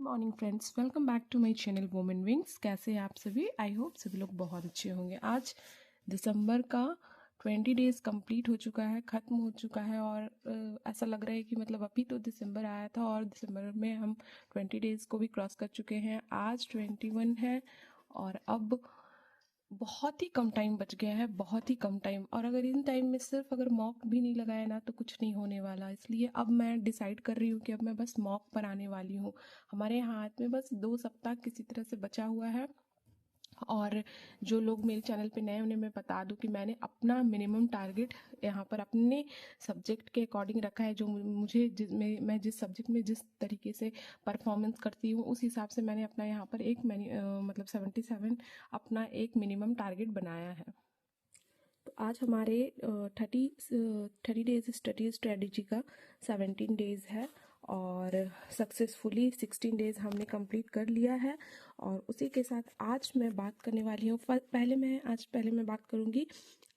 Morning friends, welcome back to my channel women wings. कैसे हैं आप सभी? आई होप सभी लोग बहुत अच्छे होंगे। आज दिसंबर का 20 डेज़ कंप्लीट हो चुका है, ख़त्म हो चुका है और ऐसा लग रहा है कि मतलब अभी तो दिसंबर आया था और दिसंबर में हम 20 डेज़ को भी क्रॉस कर चुके हैं। आज 21 है और अब बहुत ही कम टाइम बच गया है, बहुत ही कम टाइम। और अगर इन टाइम में सिर्फ अगर मॉक भी नहीं लगाया ना तो कुछ नहीं होने वाला। इसलिए अब मैं डिसाइड कर रही हूँ कि अब मैं बस मॉक पर आने वाली हूँ। हमारे हाथ में बस 2 सप्ताह किसी तरह से बचा हुआ है। और जो लोग मेरे चैनल पे नए उन्हें मैं बता दूं कि मैंने अपना मिनिमम टारगेट यहाँ पर अपने सब्जेक्ट के अकॉर्डिंग रखा है। जो मुझे मैं जिस सब्जेक्ट में जिस तरीके से परफॉर्मेंस करती हूँ उस हिसाब से मैंने अपना यहाँ पर मतलब 77 अपना एक मिनिमम टारगेट बनाया है। तो आज हमारे 30 डेज स्टडी स्ट्रेटजी का 17 डेज़ है और सक्सेसफुली 16 डेज़ हमने कंप्लीट कर लिया है। और उसी के साथ आज मैं बात करने वाली हूँ। पहले मैं बात करूँगी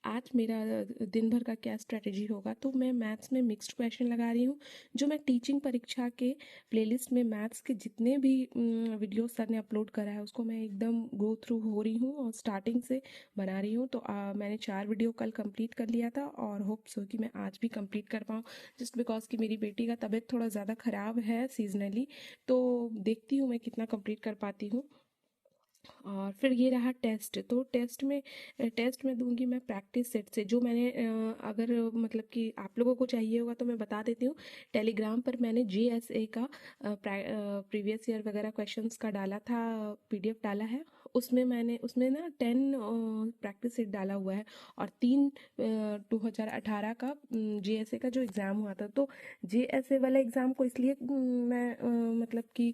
आज मेरा दिन भर का क्या स्ट्रेटजी होगा। तो मैं मैथ्स में मिक्स्ड क्वेश्चन लगा रही हूँ। जो मैं टीचिंग परीक्षा के प्लेलिस्ट में मैथ्स के जितने भी वीडियो सर ने अपलोड करा है उसको मैं एकदम गो थ्रू हो रही हूँ और स्टार्टिंग से बना रही हूँ। तो मैंने 4 वीडियो कल कंप्लीट कर लिया था और होप सो कि मैं आज भी कंप्लीट कर पाऊँ। जस्ट बिकॉज कि मेरी बेटी का तबीयत थोड़ा ज़्यादा ख़राब है सीजनली, तो देखती हूँ मैं कितना कंप्लीट कर पाती हूँ। और फिर ये रहा टेस्ट। तो टेस्ट में दूंगी मैं प्रैक्टिस सेट से। जो मैंने अगर मतलब कि आप लोगों को चाहिए होगा तो मैं बता देती हूँ। टेलीग्राम पर मैंने जीएसए का प्रीवियस ईयर वगैरह क्वेश्चंस का डाला था, पीडीएफ डाला है। उसमें ना 10 प्रैक्टिस सेट डाला हुआ है और 3 2018 का जीएसए का जो एग्ज़ाम हुआ था। तो जीएसए वाला एग्ज़ाम को इसलिए मैं मतलब कि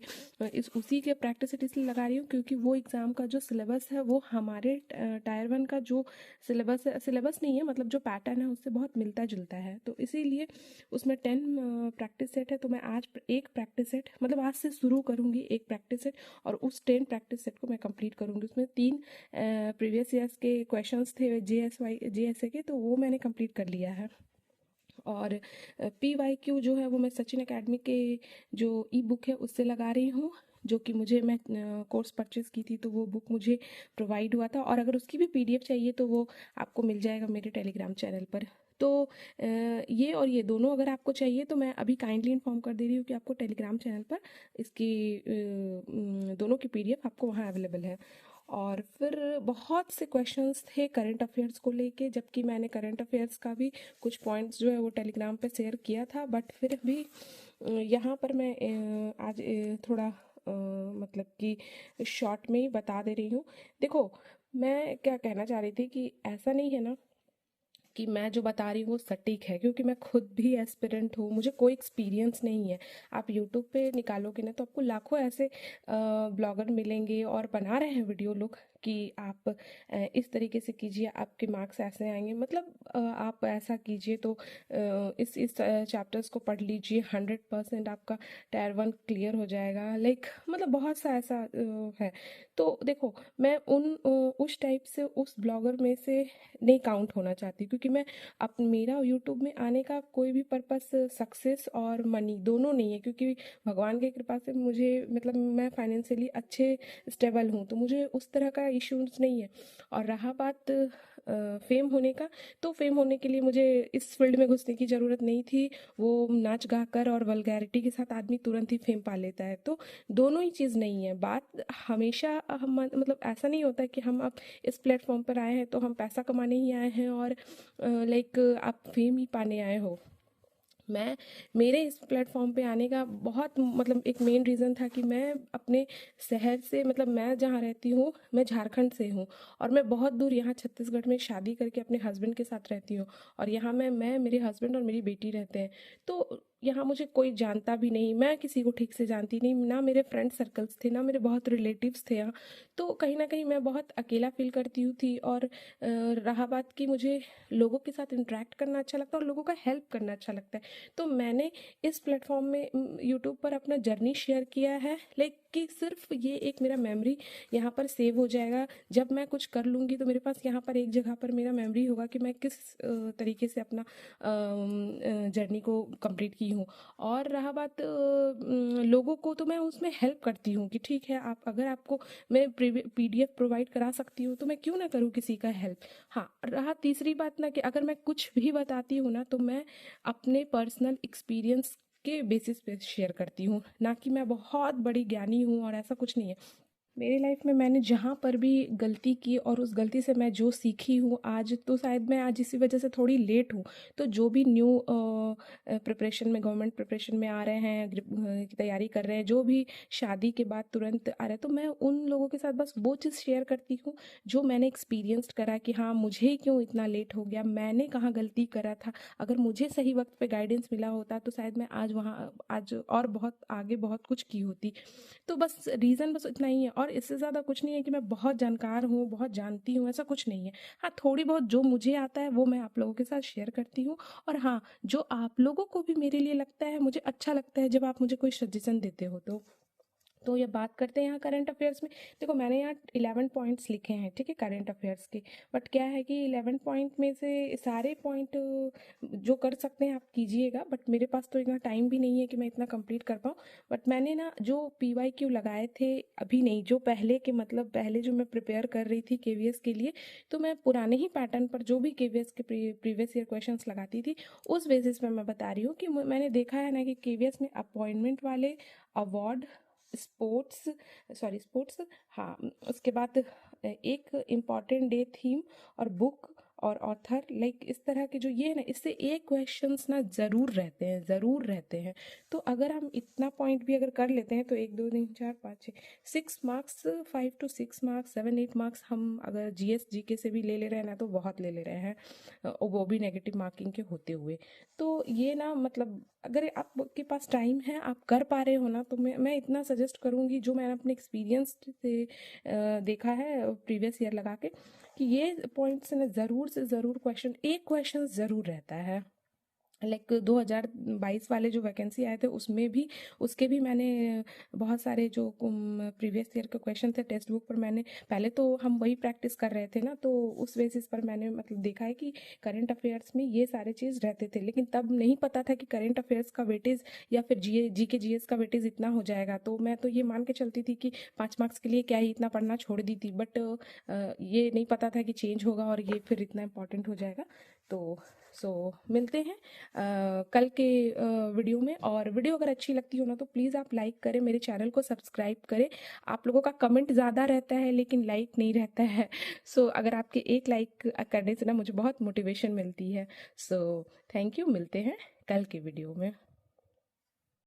इस उसी के प्रैक्टिस सेट इसलिए लगा रही हूँ क्योंकि वो एग्ज़ाम का जो सिलेबस है वो हमारे टायर 1 का जो सिलेबस नहीं है, मतलब जो पैटर्न है उससे बहुत मिलता जुलता है। तो इसीलिए उसमें 10 प्रैक्टिस सेट है। तो मैं आज एक प्रैक्टिस सेट मतलब आज से शुरू करूँगी एक प्रैक्टिस सेट और उस 10 प्रैक्टिस सेट को मैं कंप्लीट करूँगी। उसमें 3 प्रीवियस ईयर्स के क्वेश्चंस थे जीएसए के, तो वो मैंने कंप्लीट कर लिया है। और PYQ जो है वो मैं सचिन एकेडमी के जो ई बुक है उससे लगा रही हूँ, जो कि मैं कोर्स परचेज़ की थी तो वो बुक मुझे प्रोवाइड हुआ था। और अगर उसकी भी पीडीएफ चाहिए तो वो आपको मिल जाएगा मेरे टेलीग्राम चैनल पर। तो ये और ये दोनों अगर आपको चाहिए तो मैं अभी काइंडली इन्फॉर्म कर दे रही हूँ कि आपको टेलीग्राम चैनल पर इसकी दोनों की पीडीएफ आपको वहाँ अवेलेबल है। और फिर बहुत से क्वेश्चंस थे करंट अफेयर्स को लेके, जबकि मैंने करंट अफेयर्स का भी कुछ पॉइंट्स जो है वो टेलीग्राम पे शेयर किया था, बट फिर भी यहाँ पर मैं आज थोड़ा मतलब कि शॉर्ट में ही बता दे रही हूँ। देखो, मैं क्या कहना चाह रही थी कि ऐसा नहीं है ना कि मैं जो बता रही हूँ वो सटीक है, क्योंकि मैं खुद भी एस्पिरेंट हूँ, मुझे कोई एक्सपीरियंस नहीं है। आप यूट्यूब पे निकालोगे ना तो आपको लाखों ऐसे ब्लॉगर मिलेंगे और बना रहे हैं वीडियो लोग कि आप इस तरीके से कीजिए आपके मार्क्स ऐसे आएंगे, मतलब आप ऐसा कीजिए तो इस चैप्टर्स को पढ़ लीजिए 100% आपका टायर 1 क्लियर हो जाएगा। लाइक मतलब बहुत सा ऐसा है। तो देखो, मैं उस टाइप से उस ब्लॉगर में से नहीं काउंट होना चाहती, क्योंकि मैं मेरा यूट्यूब में आने का कोई भी पर्पस सक्सेस और मनी दोनों नहीं है। क्योंकि भगवान की कृपा से मुझे मतलब मैं फाइनेंशियली अच्छे स्टेबल हूँ, तो मुझे उस तरह का इश्यूज नहीं है। और रहा बात फेम होने का, तो फेम होने के लिए मुझे इस फील्ड में घुसने की ज़रूरत नहीं थी। वो नाच गा कर और वल्गैरिटी के साथ आदमी तुरंत ही फेम पा लेता है। तो दोनों ही चीज़ नहीं है। बात हमेशा हम मतलब ऐसा नहीं होता कि हम अब इस प्लेटफॉर्म पर आए हैं तो हम पैसा कमाने ही आए हैं और लाइक आप फेम ही पाने आए हो। मेरे इस प्लेटफॉर्म पे आने का बहुत मतलब एक मेन रीज़न था कि मैं अपने शहर से, मतलब मैं जहाँ रहती हूँ मैं झारखंड से हूँ और मैं बहुत दूर यहाँ छत्तीसगढ़ में शादी करके अपने हस्बैंड के साथ रहती हूँ। और यहाँ मैं मेरे हस्बैंड और मेरी बेटी रहते हैं। तो यहाँ मुझे कोई जानता भी नहीं, मैं किसी को ठीक से जानती नहीं, ना मेरे फ्रेंड सर्कल्स थे, ना मेरे बहुत रिलेटिव्स थे यहाँ। तो कहीं ना कहीं मैं बहुत अकेला फील करती हूँ थी। और रहा बात कि मुझे लोगों के साथ इंटरेक्ट करना अच्छा लगता है और लोगों का हेल्प करना अच्छा लगता है। तो मैंने इस प्लेटफॉर्म में यूट्यूब पर अपना जर्नी शेयर किया है। लाइक कि सिर्फ ये एक मेरा मेमोरी यहाँ पर सेव हो जाएगा। जब मैं कुछ कर लूँगी तो मेरे पास यहाँ पर एक जगह पर मेरा मेमोरी होगा कि मैं किस तरीके से अपना जर्नी को कंप्लीट की हूँ। और रहा बात लोगों को, तो मैं उसमें हेल्प करती हूँ कि ठीक है, आप अगर आपको मैं PDF प्रोवाइड करा सकती हूँ तो मैं क्यों ना करूँ किसी का हेल्प। हाँ, रहा तीसरी बात ना कि अगर मैं कुछ भी बताती हूँ ना तो मैं अपने पर्सनल एक्सपीरियंस के बेसिस पे शेयर करती हूँ, ना कि मैं बहुत बड़ी ज्ञानी हूँ, और ऐसा कुछ नहीं है। मेरी लाइफ में मैंने जहाँ पर भी गलती की और उस गलती से मैं जो सीखी हूँ आज, तो शायद मैं आज इसी वजह से थोड़ी लेट हूँ। तो जो भी न्यू प्रिपरेशन में, गवर्नमेंट प्रिपरेशन में आ रहे हैं, की तैयारी कर रहे हैं, जो भी शादी के बाद तुरंत आ रहे हैं, तो मैं उन लोगों के साथ बस वो चीज़ शेयर करती हूँ जो मैंने एक्सपीरियंस करा कि हाँ, मुझे क्यों इतना लेट हो गया, मैंने कहाँ गलती करा था। अगर मुझे सही वक्त पे गाइडेंस मिला होता तो शायद मैं आज और बहुत आगे बहुत कुछ की होती। तो बस रीज़न बस इतना ही है, और इससे ज़्यादा कुछ नहीं है कि मैं बहुत जानकार हूँ, बहुत जानती हूँ, ऐसा कुछ नहीं है। हाँ, थोड़ी बहुत जो मुझे आता है वो मैं आप लोगों के साथ शेयर करती हूँ। और हाँ, जो आप लोगों को भी मेरे लिए लगता है, मुझे अच्छा लगता है जब आप मुझे कोई सजेशन देते हो। तो ये बात करते हैं यहाँ करंट अफेयर्स में। देखो, मैंने यहाँ 11 पॉइंट्स लिखे हैं, ठीक है, करंट अफेयर्स के। बट क्या है कि 11 पॉइंट में से सारे पॉइंट जो कर सकते हैं आप कीजिएगा, बट मेरे पास तो इतना टाइम भी नहीं है कि मैं इतना कंप्लीट कर पाऊँ। बट मैंने ना जो PYQ लगाए थे, अभी नहीं, जो पहले के, मतलब पहले जो मैं प्रिपेयर कर रही थी KVS के लिए, तो मैं पुराने ही पैटर्न पर जो भी KVS के प्रीवियस ईयर क्वेश्चंस लगाती थी, उस बेसिस पे मैं बता रही हूँ कि मैंने देखा है ना कि KVS में अपॉइंटमेंट वाले, अवार्ड, स्पोर्ट्स, हाँ, उसके बाद एक इम्पॉर्टेंट डे थीम और बुक और ऑथर, लाइक इस तरह के जो ये है ना, इससे एक क्वेश्चंस ना ज़रूर रहते हैं, ज़रूर रहते हैं। तो अगर हम इतना पॉइंट भी अगर कर लेते हैं तो 1 2 3 4 5 6 6 मार्क्स, 5 to 6 मार्क्स, 7 8 मार्क्स हम अगर GS GK से भी ले रहे हैं ना तो बहुत ले रहे हैं, वो भी नेगेटिव मार्किंग के होते हुए। तो ये ना, मतलब अगर आपके पास टाइम है, आप कर पा रहे हो ना, तो मैं इतना सजेस्ट करूँगी, जो मैंने अपने एक्सपीरियंस से देखा है प्रीवियस ईयर लगा के, कि ये पॉइंट से ना ज़रूर से ज़रूर एक क्वेश्चन ज़रूर रहता है। लाइक 2022 वाले जो वैकेंसी आए थे उसमें भी, उसके भी मैंने बहुत सारे जो प्रीवियस ईयर के क्वेश्चन थे टेक्स्ट बुक पर, मैंने पहले तो हम वही प्रैक्टिस कर रहे थे ना, तो उस बेसिस पर मैंने मतलब देखा है कि करंट अफेयर्स में ये सारे चीज़ रहते थे। लेकिन तब नहीं पता था कि करंट अफेयर्स का वेटेज या फिर GK GS का वेटेज इतना हो जाएगा। तो मैं तो ये मान के चलती थी कि 5 मार्क्स के लिए क्या ही इतना पढ़ना, छोड़ दी थी। बट ये नहीं पता था कि चेंज होगा और ये फिर इतना इम्पोर्टेंट हो जाएगा। तो मिलते हैं कल के वीडियो में। और वीडियो अगर अच्छी लगती हो ना तो प्लीज़ आप लाइक करें, मेरे चैनल को सब्सक्राइब करें। आप लोगों का कमेंट ज़्यादा रहता है लेकिन लाइक नहीं रहता है। अगर आपके एक लाइक करने से ना मुझे बहुत मोटिवेशन मिलती है। थैंक यू, मिलते हैं कल के वीडियो में।